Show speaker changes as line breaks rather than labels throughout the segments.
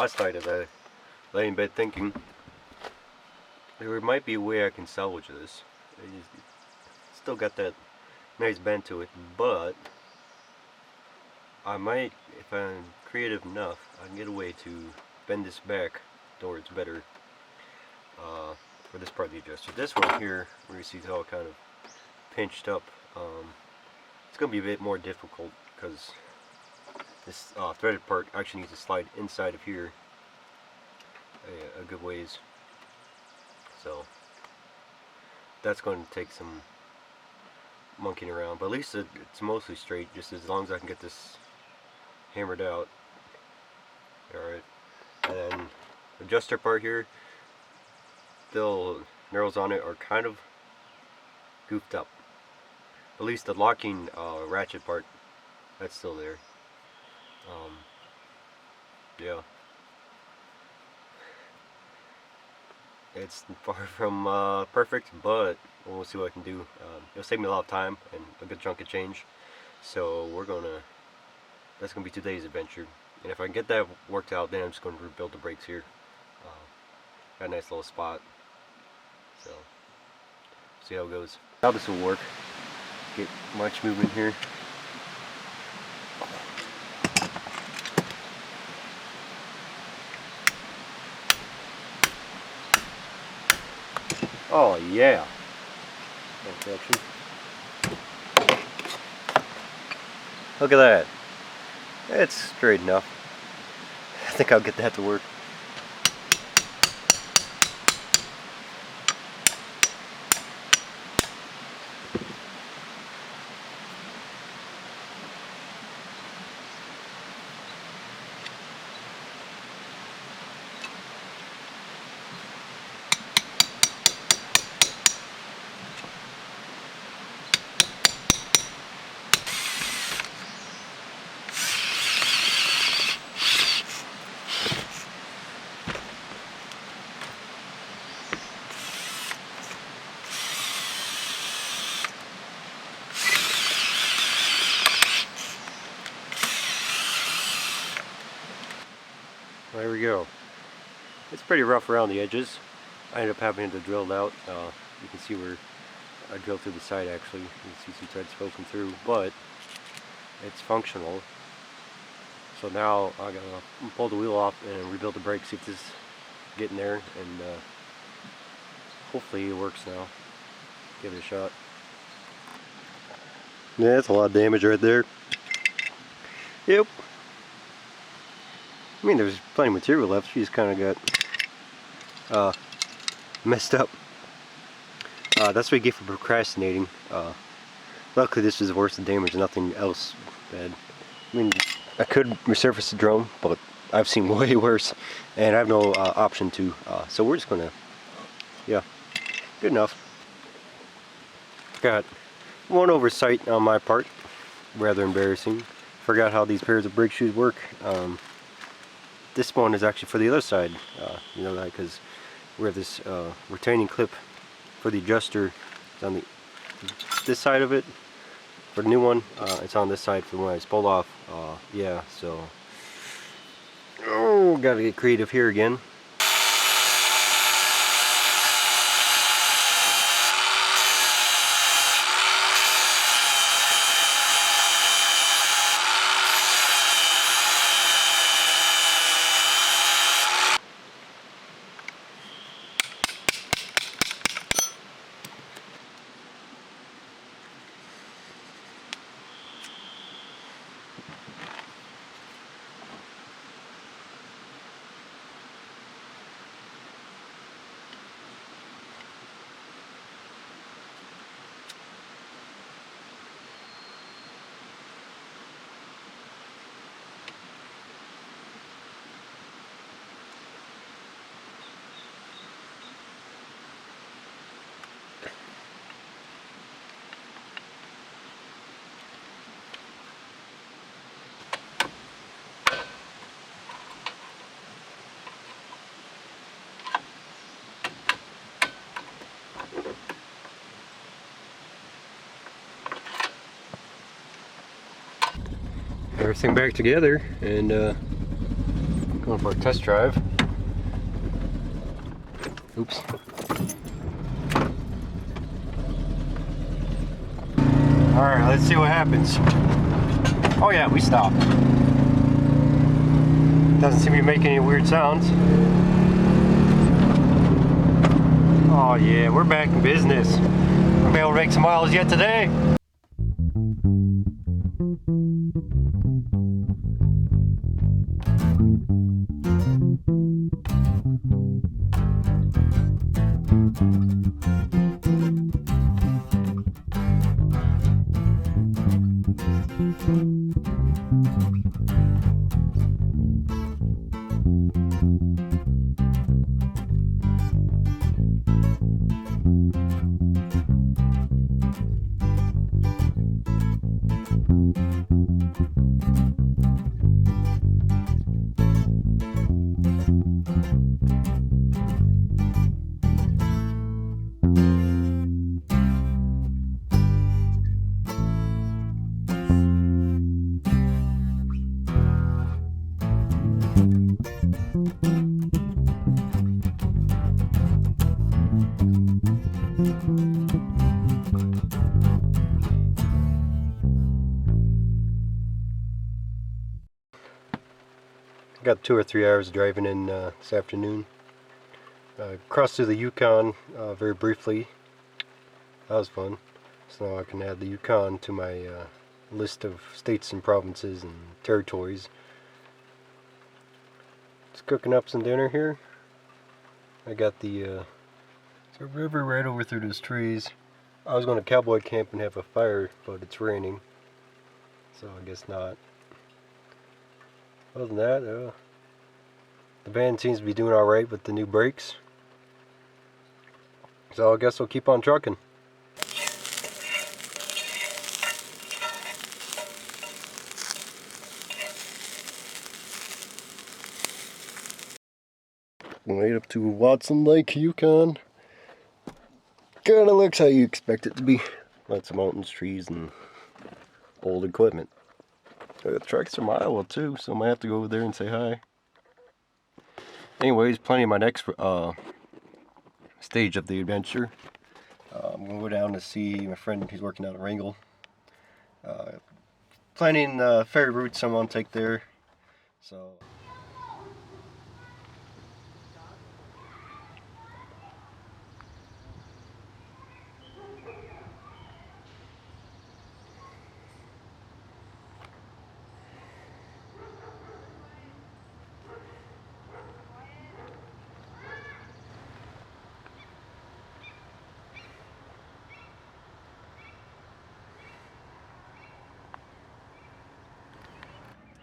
last night as I lay in bed thinking there might be a way I can salvage this. Still got that nice bend to it, but I might, if I'm creative enough, I can get a way to bend this back towards better for this part of the adjuster. This one here, where you see it's all kind of pinched up, it's going to be a bit more difficult because this threaded part actually needs to slide inside of here a good ways. So that's going to take some monkeying around, but at least it's mostly straight, just as long as I can get this hammered out. Alright, and then the adjuster part here, the knurls on it are kind of goofed up. At least the locking ratchet part, that's still there. Yeah. It's far from perfect, but we'll see what I can do. It'll save me a lot of time and a good chunk of change. So that's gonna be today's adventure. And if I can get that worked out, then I'm just going to rebuild the brakes here. Got a nice little spot. So, see how it goes. How this will work. Get much movement here. Oh yeah. Look at that. It's straight enough. I think I'll get that to work. There we go. It's pretty rough around the edges. I ended up having to drill it out. You can see where I drilled through the side actually. You can see some threads poking through, but it's functional. So now I gotta pull the wheel off and rebuild the brakes, see if this is getting there, and hopefully it works now. Give it a shot. Yeah, that's a lot of damage right there. Yep. I mean, there's plenty of material left. She just kind of got messed up. That's what you get for procrastinating. Luckily, this is worse than damage, nothing else bad. I mean, I could resurface the drone, but I've seen way worse, and I have no option to. So we're just gonna, yeah, good enough. Got one oversight on my part, rather embarrassing. Forgot how these pairs of brake shoes work. This one is actually for the other side, you know that, because we have this retaining clip for the adjuster. It's on this side of it. For the new one, it's on this side for when it's pulled off. Yeah, so gotta get creative here again. Everything back together, and Going for a test drive. Oops. Alright, let's see what happens. Oh yeah, we stopped. Doesn't seem to be making any weird sounds. Oh yeah, we're back in business. We'll be able to make some miles yet today. Got 2 or 3 hours driving in this afternoon. Crossed through the Yukon very briefly. That was fun. So now I can add the Yukon to my list of states and provinces and territories. Just cooking up some dinner here. I got the there's a river right over through those trees. I was going to cowboy camp and have a fire, but it's raining, so I guess not. Other than that, the van seems to be doing alright with the new brakes. So I guess I'll keep on trucking. Right up to Watson Lake, Yukon. Kinda looks how you expect it to be. Lots of mountains, trees, and old equipment. The trucks from Iowa too, so I might have to go over there and say hi. Anyways, planning my next stage of the adventure. I'm going to go down to see my friend who's working out at Wrangell. Planning ferry routes I'm going to take there. So.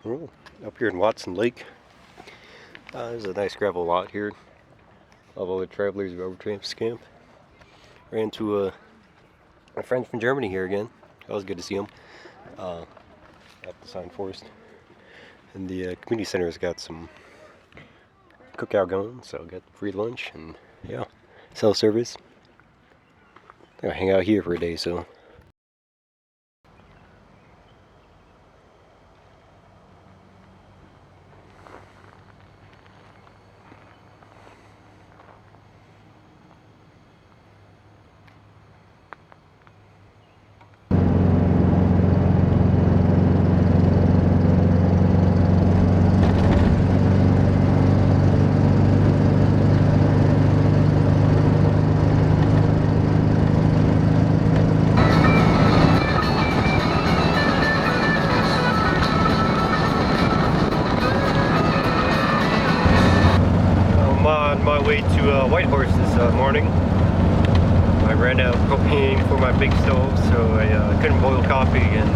Oh, up here in Watson Lake, there's a nice gravel lot here. All the travelers of Overtramps camp. Ran into my friends from Germany here again. That was good to see them. At the Sign Forest. And the community center has got some cookout going, so I got free lunch and yeah, self-service. I'm gonna hang out here for a day, so. Way to Whitehorse this morning. I ran out of propane for my big stove, so I couldn't boil coffee, and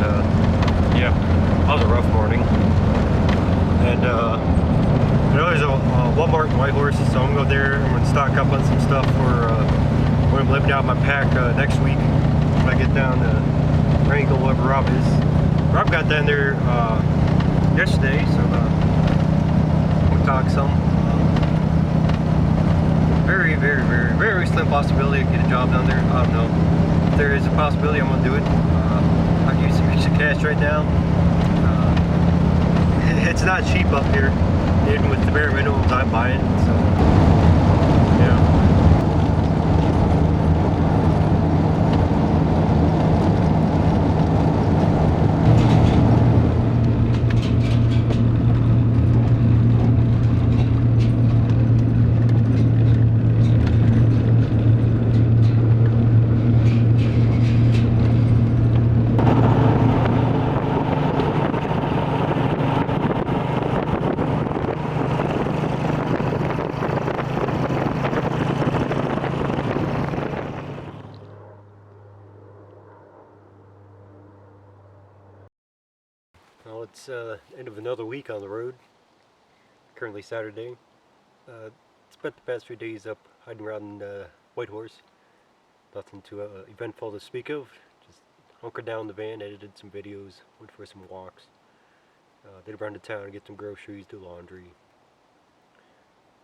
yeah, that was a rough morning. And I know there's a Walmart in Whitehorse, so I'm gonna go there. I'm gonna stock up on some stuff for when I'm living out my pack next week when I get down to Wrangell, wherever Rob is. Rob got down there yesterday, so we'll talk some. Very slim possibility to get a job down there. I don't know. If there is a possibility, I'm gonna do it. I can use some extra cash right now. it's not cheap up here, even with the bare minimums I'm buying, so yeah. Well, it's end of another week on the road. Currently Saturday. Spent the past few days up hiding around Whitehorse. Nothing too eventful to speak of. Just hunkered down in the van, edited some videos, went for some walks. Did around the town, get some groceries, do laundry.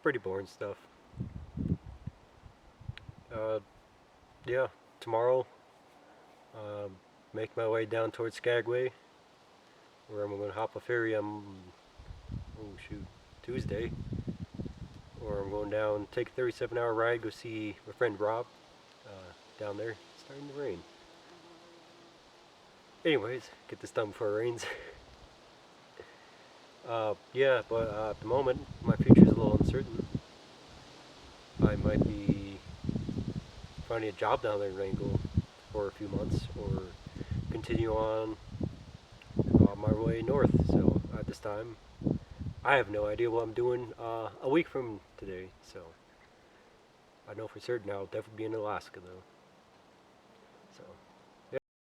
Pretty boring stuff. Uh, yeah, tomorrow, make my way down towards Skagway, where I'm going to hop a ferry on, Tuesday. Or I'm going down, take a 37-hour ride, go see my friend Rob down there. It's starting to rain. Anyways, get this done before it rains. Yeah, but at the moment, my future's a little uncertain. I might be finding a job down there in Wrangell for a few months, or continue on my way north. So at this time, I have no idea what I'm doing a week from today. So I know for certain I'll definitely be in Alaska though. So